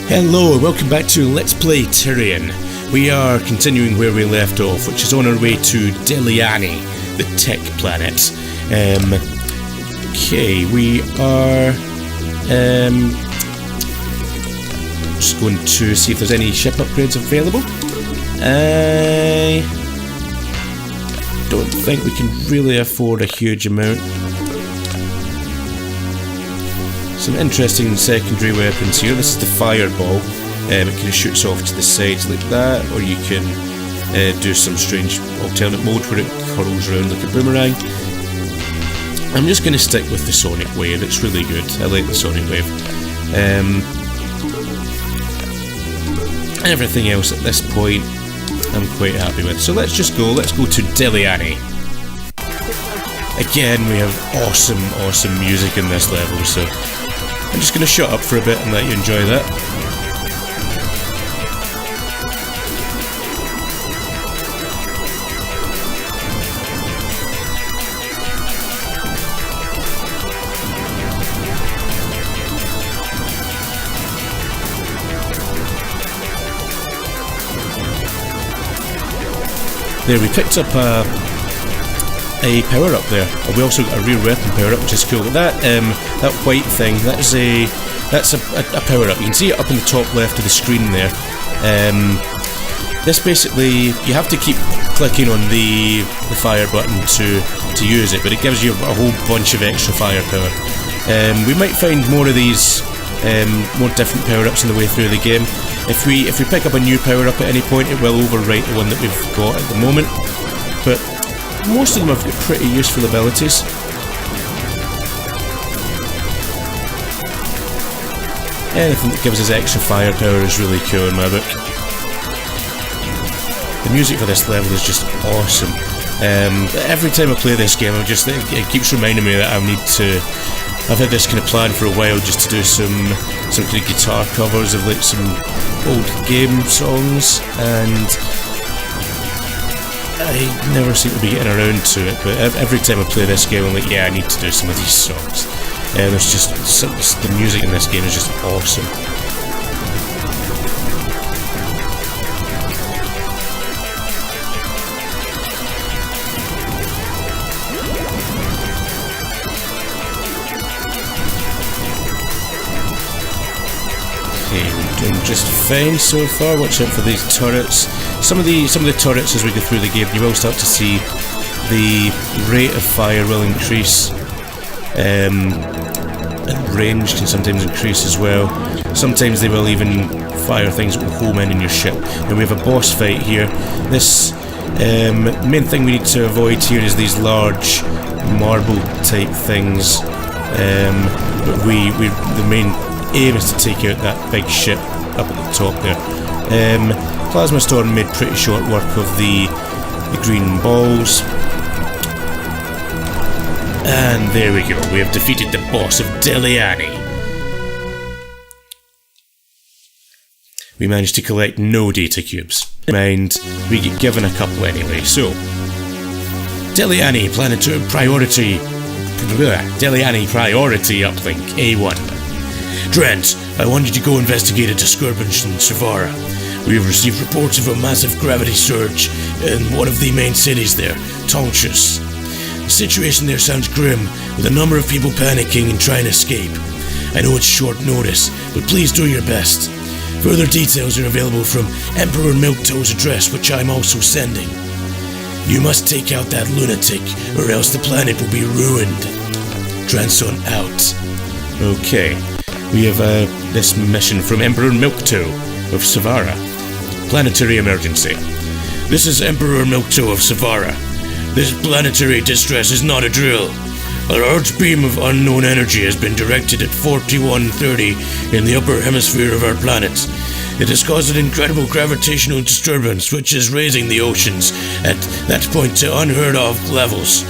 Hello and welcome back to Let's Play Tyrian. We are continuing where we left off, which is on our way to Deliani, the tech planet. Okay, we are just going to see if there's any ship upgrades available. I don't think we can really afford a huge amount. Some interesting secondary weapons here. This is the fireball. It kind of shoots off to the sides like that, or you can do some strange alternate mode where it curls around like a boomerang. I'm just going to stick with the sonic wave. It's really good. I like the sonic wave. Everything else at this point I'm quite happy with. So let's just go. Let's go to Deliani. Again, we have awesome music in this level, so I'm just going to shut up for a bit and let you enjoy that. There, we picked up a power up there. We also got a rear weapon power up, which is cool. That white thing, that's a power up. You can see it up in the top left of the screen there. This basically, you have to keep clicking on the fire button to use it, but it gives you a whole bunch of extra firepower. We might find more of these, more different power ups on the way through the game. If we pick up a new power up at any point, it will overwrite the one that we've got at the moment. But most of them have got pretty useful abilities. Anything that gives us extra firepower is really cool in my book. The music for this level is just awesome. Every time I play this game, it keeps reminding me that I've had this kind of plan for a while, just to do some kind of guitar covers of like some old game songs, and I never seem to be getting around to it, but every time I play this game I'm like, yeah, I need to do some of these songs. There's just the music in this game is just awesome. Okay, we're doing just fine so far. Watch out for these turrets. Some of the turrets, as we go through the game, you will start to see the rate of fire will increase, and range can sometimes increase as well. Sometimes they will even fire things that will home in your ship. And we have a boss fight here. This main thing we need to avoid here is these large marble type things. But the main aim is to take out that big ship up at the top there. Plasma Storm made pretty short work of the green balls. And there we go, we have defeated the boss of Deliani. We managed to collect no data cubes. Mind, we get given a couple anyway, so Deliani priority uplink A1. Trent, I want you to go investigate a disturbance in Savara. We have received reports of a massive gravity surge in one of the main cities there, Tonchus. The situation there sounds grim, with a number of people panicking and trying to escape. I know it's short notice, but please do your best. Further details are available from Emperor Milktoe's address, which I'm also sending. You must take out that lunatic, or else the planet will be ruined. Transon out. Okay. We have this mission from Emperor Milktoe of Savara. Planetary emergency. This is Emperor Milktoe of Savara. This planetary distress is not a drill. A large beam of unknown energy has been directed at 4130 in the upper hemisphere of our planet. It has caused an incredible gravitational disturbance which is raising the oceans at that point to unheard of levels.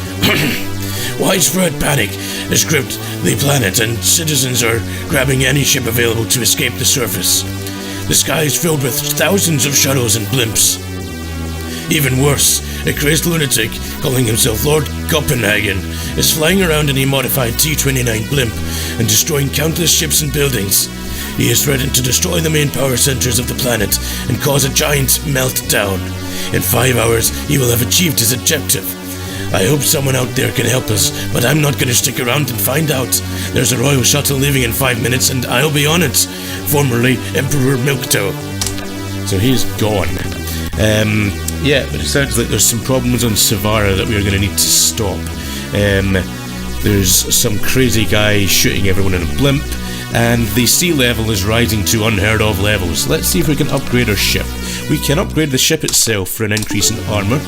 Widespread panic has gripped the planet, and citizens are grabbing any ship available to escape the surface. The sky is filled with thousands of shuttles and blimps. Even worse, A crazed lunatic, calling himself Lord Copenhagen, is flying around in a modified T-29 blimp and destroying countless ships and buildings. He has threatened to destroy the main power centers of the planet and cause a giant meltdown. In 5 hours, he will have achieved his objective. I hope someone out there can help us, but I'm not gonna stick around and find out. There's a royal shuttle leaving in 5 minutes and I'll be on it. Formerly Emperor Milktoe. So he's gone. Yeah, but it sounds like there's some problems on Savara that we're gonna need to stop. There's some crazy guy shooting everyone in a blimp, and the sea level is rising to unheard of levels. Let's see if we can upgrade our ship. We can upgrade the ship itself for an increase in armour.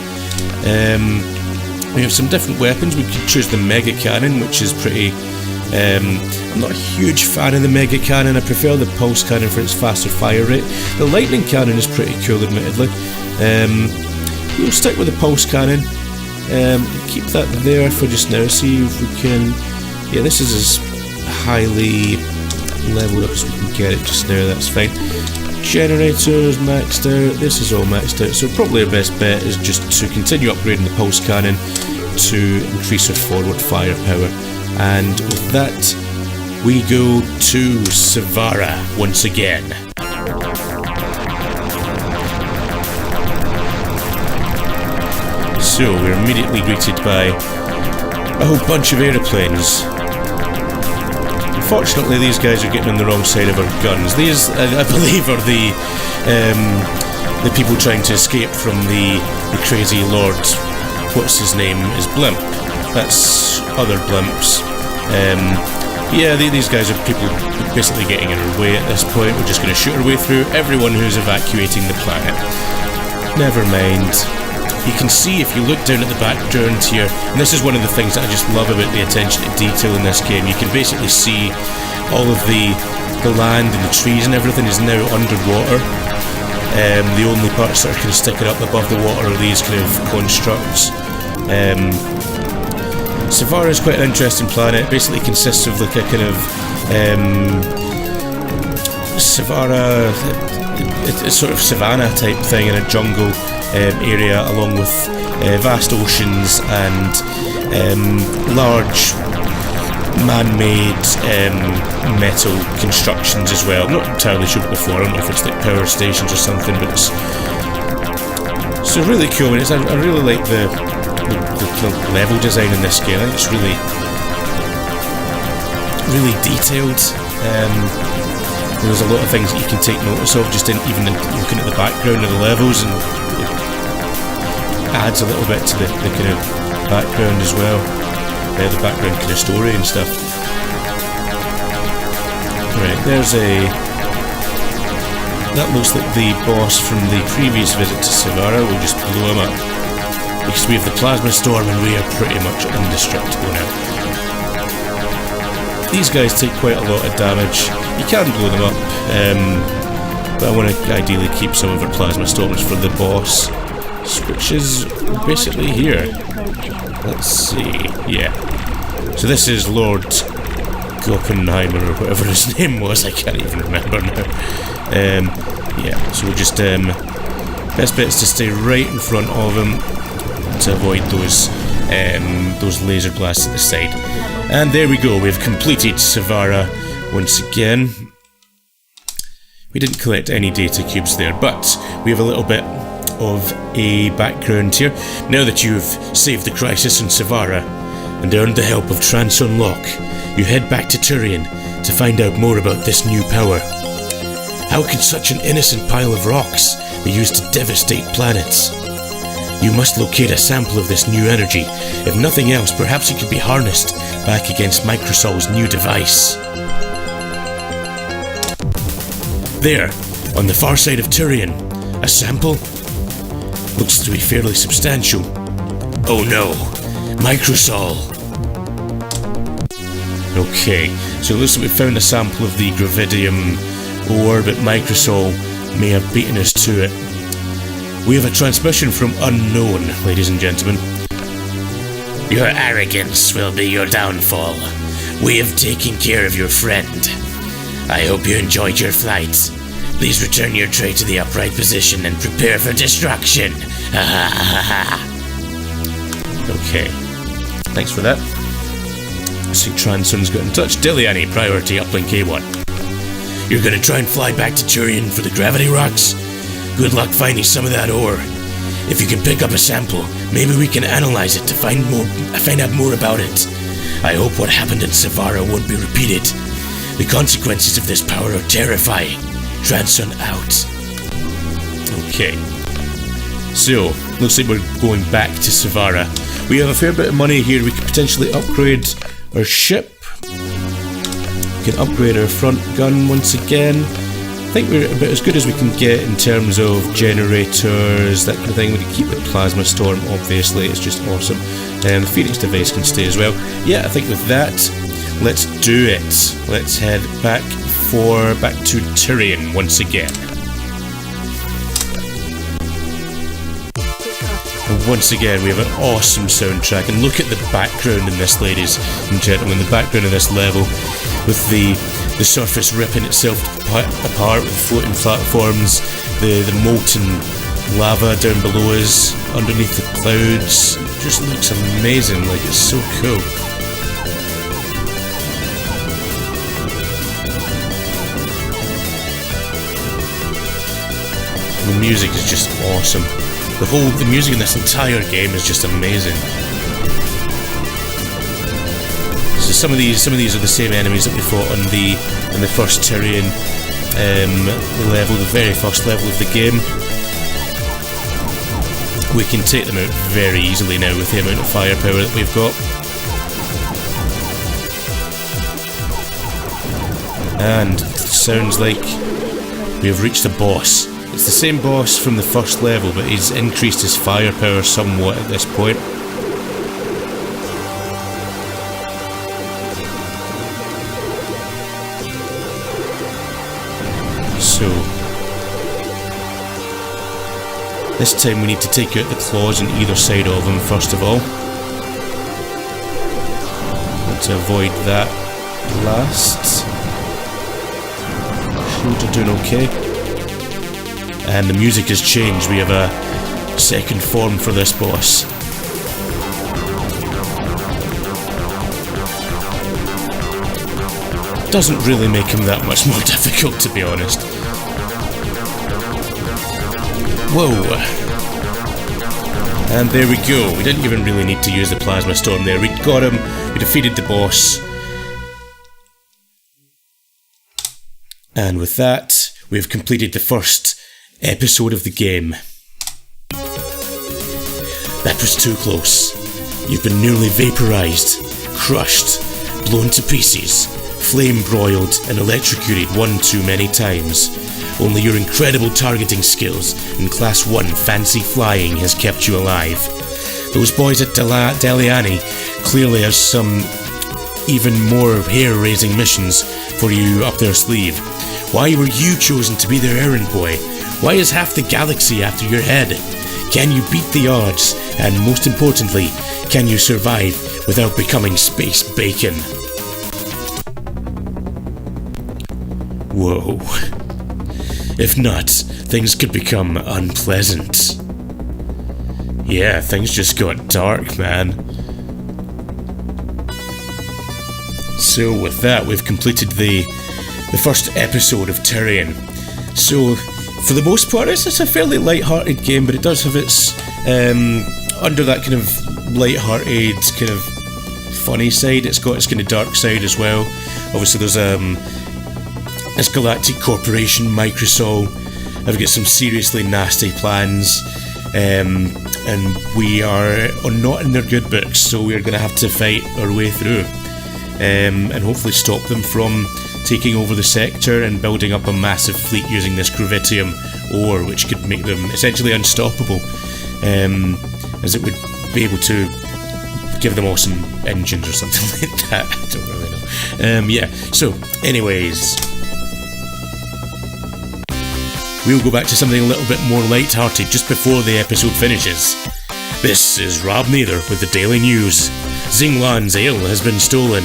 We have some different weapons. We could choose the Mega Cannon, which is pretty... I'm not a huge fan of the Mega Cannon. I prefer the Pulse Cannon for its faster fire rate. The Lightning Cannon is pretty cool, admittedly. We'll stick with the Pulse Cannon. Keep that there for just now. See if we can... Yeah, this is as highly leveled up as we can get it just now. That's fine. Generators maxed out. This is all maxed out. So probably our best bet is just to continue upgrading the Pulse Cannon to increase our forward firepower. And with that, we go to Savara once again. So we're immediately greeted by a whole bunch of aeroplanes. Unfortunately, these guys are getting on the wrong side of our guns. These, I believe, are the people trying to escape from the crazy Lord. What's his name? Is Blimp. That's other blimps. Yeah, these guys are people basically getting in our way at this point. We're just going to shoot our way through everyone who's evacuating the planet. Never mind. You can see, if you look down at the background here, and this is one of the things that I just love about the attention to detail in this game, you can basically see all of the land and the trees and everything is now underwater. The only parts that are kind of sticking up above the water are these kind of constructs. Savara is quite an interesting planet. It basically consists of like a kind of Savara, it's sort of savanna type thing in a jungle area, along with vast oceans and large man-made metal constructions as well. I'm not entirely sure before. I don't know if it's like power stations or something, but it's really cool. And I really like the level design in this game. I think it's really detailed. There's a lot of things that you can take notice of just even looking at the background of the levels, and it adds a little bit to the kind of background as well. The background kind of story and stuff. Right, there's that looks like the boss from the previous visit to Savara. We'll just blow him up, because we have the plasma storm and we are pretty much indestructible now. These guys take quite a lot of damage. You can blow them up, but I want to ideally keep some of our plasma storms for the boss, which is basically here. Let's see, yeah. So this is Lord Goppenheimer, or whatever his name was, I can't even remember now. Yeah, so we'll just, best bet is to stay right in front of him to avoid those laser blasts at the side. And there we go, we've completed Savara once again. We didn't collect any data cubes there, but we have a little bit of a background here. Now that you've saved the crisis in Savara and earned the help of Trans-Unlock, you head back to Tyrian to find out more about this new power. How could such an innocent pile of rocks be used to devastate planets? You must locate a sample of this new energy. If nothing else, perhaps it could be harnessed back against Microsol's new device. There, on the far side of Tyrian, a sample? Looks to be fairly substantial. Oh no, Microsol! Okay, so it looks like we found a sample of the Gravitium ore, but Microsol may have beaten us to it. We have a transmission from Unknown, ladies and gentlemen. Your arrogance will be your downfall. We have taken care of your friend. I hope you enjoyed your flight. Please return your tray to the upright position and prepare for destruction. Okay. Thanks for that. See, Transon's got in touch. Diliani, priority uplink A1. You're gonna try and fly back to Tyrian for the gravity rocks? Good luck finding some of that ore. If you can pick up a sample, maybe we can analyze it to find out more about it. I hope what happened in Savara won't be repeated. The consequences of this power are terrifying. Transon out. Okay. So, looks like we're going back to Savara. We have a fair bit of money here. We could potentially upgrade our ship. We can upgrade our front gun once again. I think we're about as good as we can get in terms of generators, that kind of thing. We can keep the plasma storm, obviously, it's just awesome. And the Phoenix device can stay as well. Yeah, I think with that, let's do it. Let's head back to Tyrian once again. And once again, we have an awesome soundtrack. And look at the background in this, ladies and gentlemen. The background of this level, with the surface ripping itself apart with floating platforms, the molten lava down below us, underneath the clouds. It just looks amazing, like it's so cool. The music is just awesome. The music in this entire game is just amazing. So some of these are the same enemies that we fought in the first Tyrian level, the very first level of the game. We can take them out very easily now with the amount of firepower that we've got. And it sounds like we have reached the boss. It's the same boss from the first level, but he's increased his firepower somewhat at this point. So, this time we need to take out the claws on either side of him first of all. To avoid that last. Shields are doing okay. And the music has changed. We have a second form for this boss. Doesn't really make him that much more difficult, to be honest. Whoa. And there we go. We didn't even really need to use the plasma storm there. We got him. We defeated the boss. And with that, we've completed the first episode of the game. That was too close. You've been nearly vaporized, crushed, blown to pieces, flame broiled and electrocuted one too many times. Only your incredible targeting skills and Class 1 fancy flying has kept you alive. Those boys at Deliani clearly have some even more hair-raising missions for you up their sleeve. Why were you chosen to be their errand boy? Why is half the galaxy after your head? Can you beat the odds? And most importantly, can you survive without becoming space bacon? Whoa. If not, things could become unpleasant. Yeah, things just got dark, man. So with that, we've completed the first episode of Tyrian. So, for the most part, it's a fairly light-hearted game, but it does have its, under that kind of light-hearted, kind of funny side, it's got its kind of dark side as well. Obviously there's this Galactic Corporation, Microsol, have got some seriously nasty plans, and we are not in their good books, so we're going to have to fight our way through, and hopefully stop them from taking over the sector and building up a massive fleet using this Gravitium ore, which could make them essentially unstoppable, as it would be able to give them awesome engines or something like that. I don't really know. Yeah, so anyways, we'll go back to something a little bit more light-hearted just before the episode finishes. This is Rob Neither with the Daily News. Zinglon's ale has been stolen.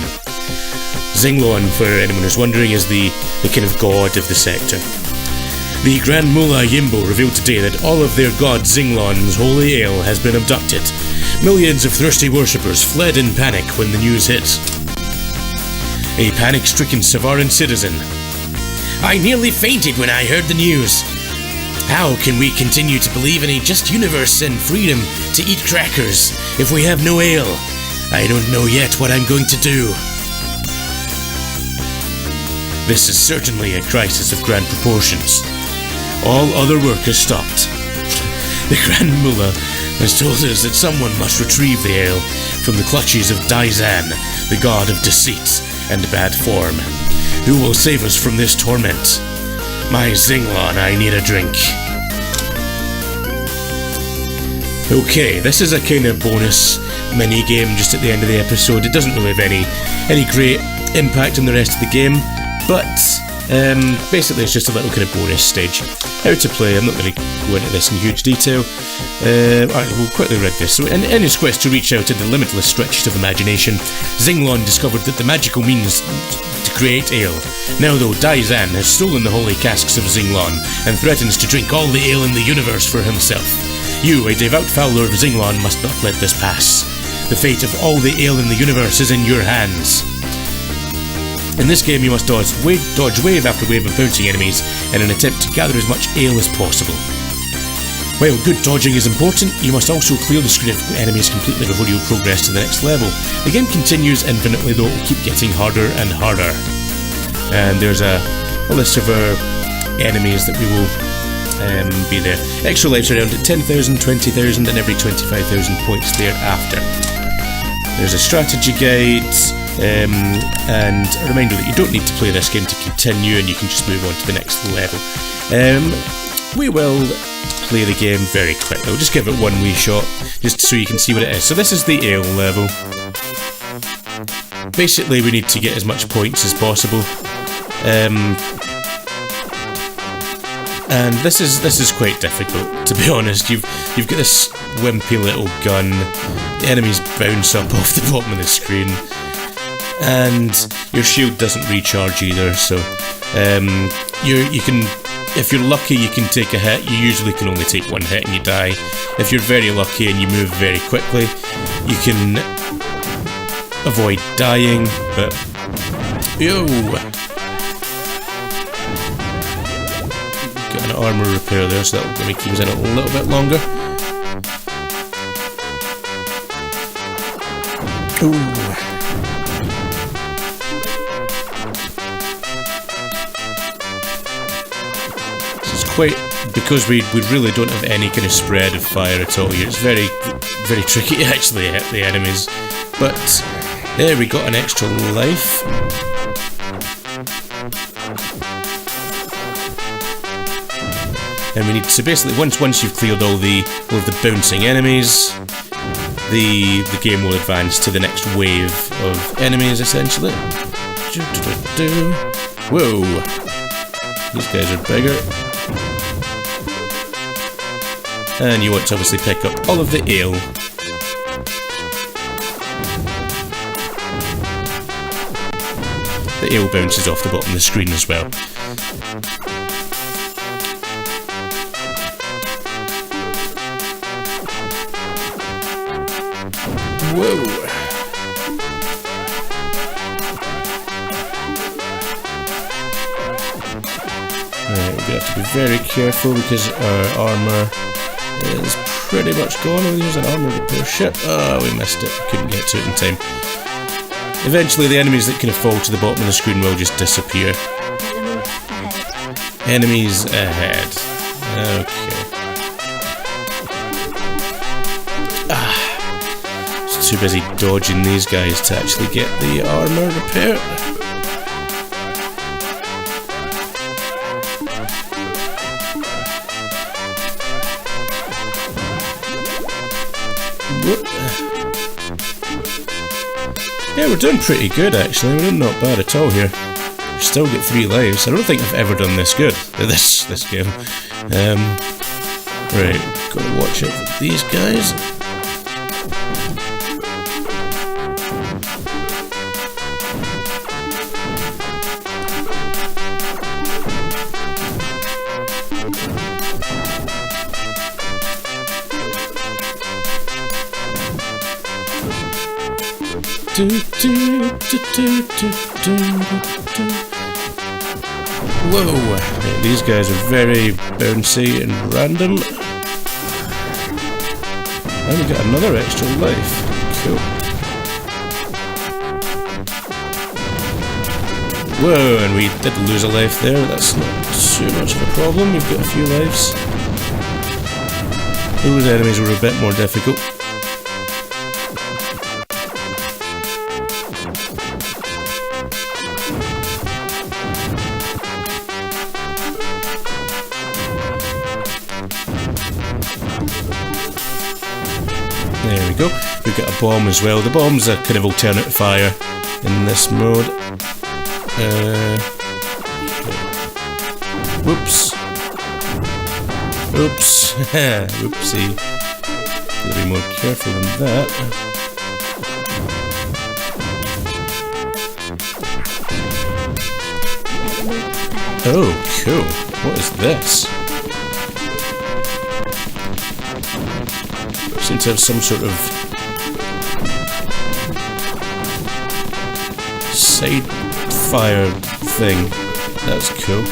Zinglon, for anyone who's wondering, is the kind of god of the sector. The Grand Mullah Yimbo revealed today that all of their god Zinglon's holy ale has been abducted. Millions of thirsty worshippers fled in panic when the news hit. A panic-stricken Savaran citizen. I nearly fainted when I heard the news. How can we continue to believe in a just universe and freedom to eat crackers if we have no ale? I don't know yet what I'm going to do. This is certainly a crisis of grand proportions. All other work has stopped. The Grand Mullah has told us that someone must retrieve the ale from the clutches of Daizan, the god of deceit and bad form. Who will save us from this torment? My Zinglon, I need a drink. Okay, this is a kind of bonus mini-game just at the end of the episode. It doesn't really have any great impact on the rest of the game, but basically it's just a little kind of bonus stage. How to play, I'm not going to go into this in huge detail. Alright, we'll quickly read this. So in his quest to reach out into the limitless stretches of imagination, Zinglon discovered that the magical means to create ale. Now though, Daizan has stolen the holy casks of Zinglon and threatens to drink all the ale in the universe for himself. You, a devout follower of Zinglon, must not let this pass. The fate of all the ale in the universe is in your hands. In this game you must dodge wave after wave of bouncing enemies in an attempt to gather as much ale as possible. While good dodging is important, you must also clear the screen of enemies completely before you progress to the next level. The game continues infinitely, though it will keep getting harder and harder. And there's a list of our enemies that we will be there. Extra lives around at 10,000, 20,000 and every 25,000 points thereafter. There's a strategy guide, and a reminder that you don't need to play this game to continue, and you can just move on to the next level. We will play the game very quickly. We'll just give it one wee shot, just so you can see what it is. So this is the ale level. Basically, we need to get as much points as possible. And this is quite difficult, to be honest. You've got this wimpy little gun. The enemies bounce up off the bottom of the screen, and your shield doesn't recharge either. So you can, if you're lucky, you can take a hit. You usually can only take one hit and you die. If you're very lucky and you move very quickly, you can avoid dying. But got an armor repair there, so that'll make things in a little bit longer. This is quite, because we really don't have any kind of spread of fire at all here. It's very, very tricky to actually hit the enemies. But there, we got an extra life. And we need to basically, once you've cleared all the bouncing enemies, the game will advance to the next wave of enemies, essentially. Whoa! These guys are bigger. And you want to obviously pick up all of the ale. The ale bounces off the bottom of the screen as well. Whoa! Right, we're gonna have to be very careful because our armor is pretty much gone. We'll use an armor repair. Shit! Oh, we missed it. Couldn't get to it in time. Eventually, the enemies that kind of fall to the bottom of the screen will just disappear. Enemies ahead. Okay. Too busy dodging these guys to actually get the armor repair. Whoop. Yeah, we're doing pretty good actually. We're doing not bad at all here. We still get 3 lives. I don't think I've ever done this good. This game. Right, gotta watch out for these guys. Whoa! Right, these guys are very bouncy and random. And we got another extra life. Cool. Whoa, and we did lose a life there. That's not too much of a problem. We've got a few lives. Those enemies were a bit more difficult. There we go. We've got a bomb as well. The bomb's a kind of alternate fire in this mode. Whoops. Oops. Whoopsie. Gotta be more careful than that. Oh, cool. What is this? Seems to have some sort of side fire thing. That's cool.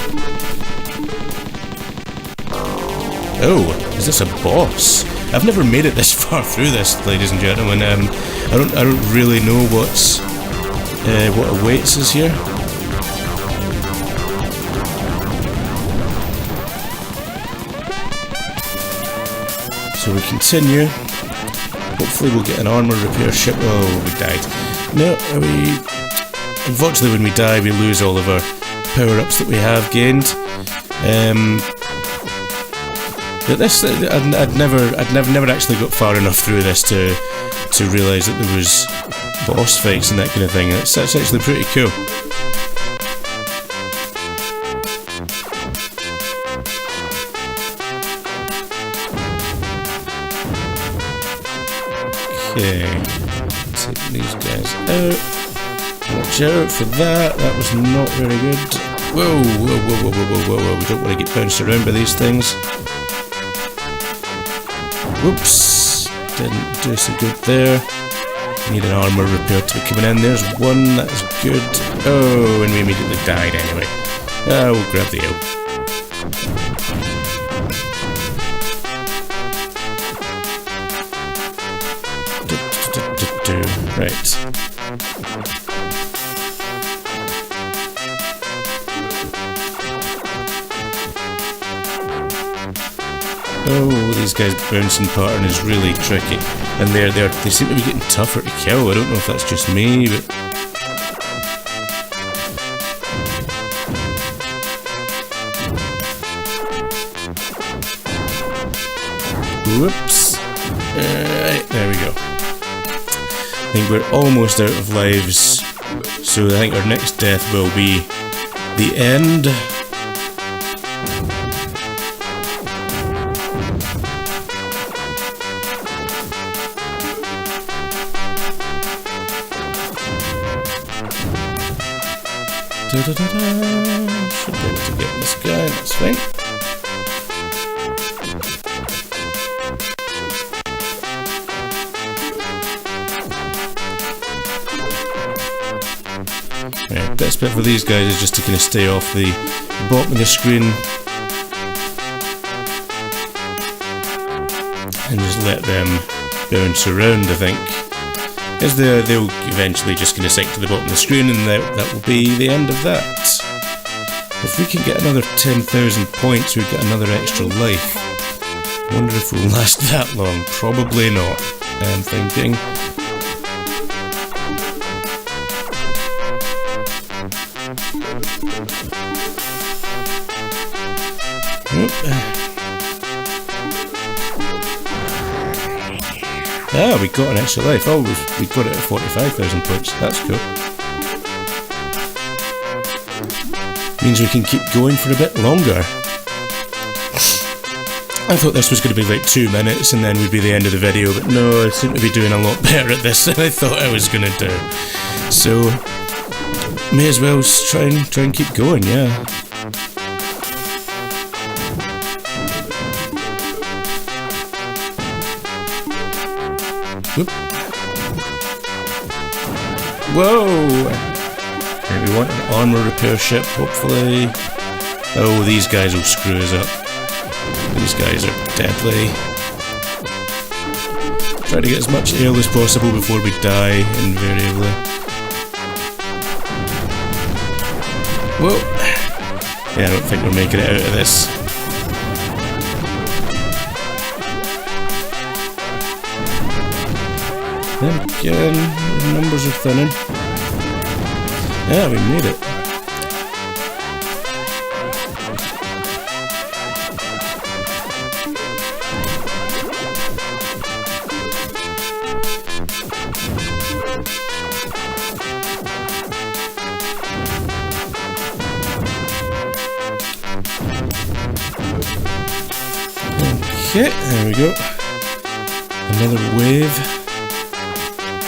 Oh, is this a boss? I've never made it this far through this, ladies and gentlemen. I don't really know what awaits us here. So we continue. Hopefully we'll get an armor repair ship. Oh, we died. No, unfortunately when we die we lose all of our power-ups that we have gained. But this, I'd never actually got far enough through this to realise that there was boss fights and that kind of thing. That's actually pretty cool. Okay, take these guys out. Watch out for that. That was not very good. Whoa, whoa, whoa, whoa, whoa, whoa, whoa. We don't want to get bounced around by these things. Whoops. Didn't do so good there. Need an armor repair to be coming in. There's one. That's good. Oh, and we immediately died anyway. We'll grab the L. Right. Oh, these guys' bouncing pattern is really tricky, and they seem to be getting tougher to kill. I don't know if that's just me, but whoops. Right, there we go. I think we're almost out of lives, so I think our next death will be the end. Should be able to get this guy, that's fine. Right, best bit for these guys is just to kind of stay off the bottom of the screen and just let them bounce around, I think. Because they'll eventually just kind of sink to the bottom of the screen, and that will be the end of that. If we can get another 10,000 points, we've got another extra life. Wonder if we'll last that long. Probably not, I'm thinking. Ah, we got an extra life. Oh, we got it at 45,000 points. That's cool. Means we can keep going for a bit longer. I thought this was going to be like 2 minutes and then would be the end of the video, but no, I seem to be doing a lot better at this than I thought I was going to do. So, may as well try and keep going, yeah. Whoop. Whoa! Okay, we want an armor repair ship, hopefully. Oh, these guys will screw us up. These guys are deadly. Try to get as much ale as possible before we die, invariably. Whoa! Yeah, I don't think we're making it out of this. Then again, numbers are thinning. Yeah, we made it. Okay, there we go. Another wave.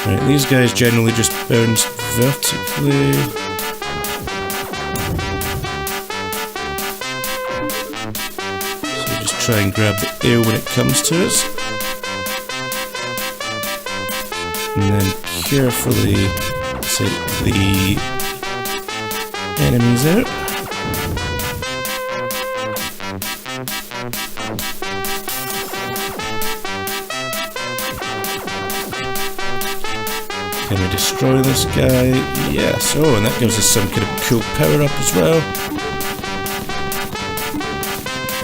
Right, these guys generally just bounce vertically. So just try and grab the ale when it comes to us. And then carefully take the enemies out. Can we destroy this guy? Yes. Oh, and that gives us some kind of cool power up as well.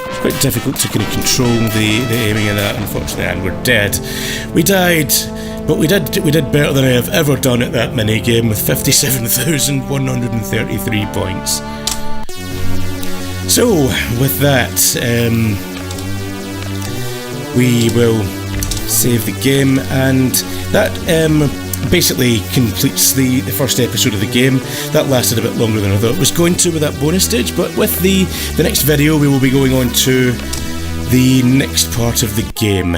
It's quite difficult to kind of control the aiming of that, unfortunately, and we're dead. We died, but we did better than I have ever done at that mini game with 57,133 points. So, with that, we will save the game, and that basically completes the first episode of the game. That lasted a bit longer than I thought it was going to with that bonus stage, but with the next video we will be going on to the next part of the game.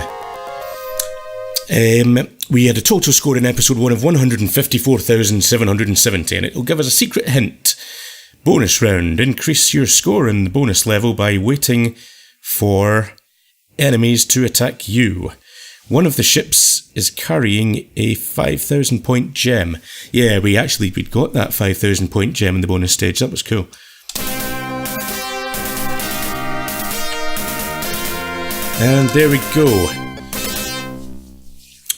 We had a total score in episode 1 of 154,770, and it will give us a secret hint. Bonus round. Increase your score in the bonus level by waiting for enemies to attack you. One of the ships is carrying a 5,000 point gem. Yeah, we'd got that 5,000 point gem in the bonus stage. That was cool. And there we go.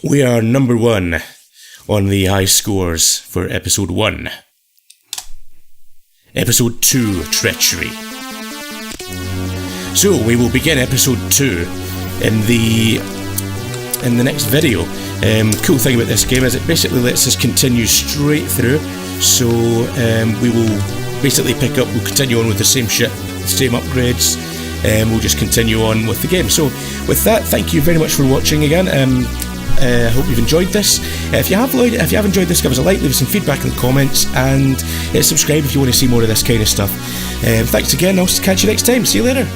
We are number 1 on the high scores for episode 1. Episode 2, Treachery. So, we will begin episode 2 in the next video. Cool thing about this game is it basically lets us continue straight through, so we will basically we'll continue on with the same ship, the same upgrades, and we'll just continue on with the game. So with that, thank you very much for watching again. I hope you've enjoyed this. If you have enjoyed this, give us a like, leave us some feedback in the comments, and subscribe if you want to see more of this kind of stuff. Thanks again, I'll catch you next time. See you later.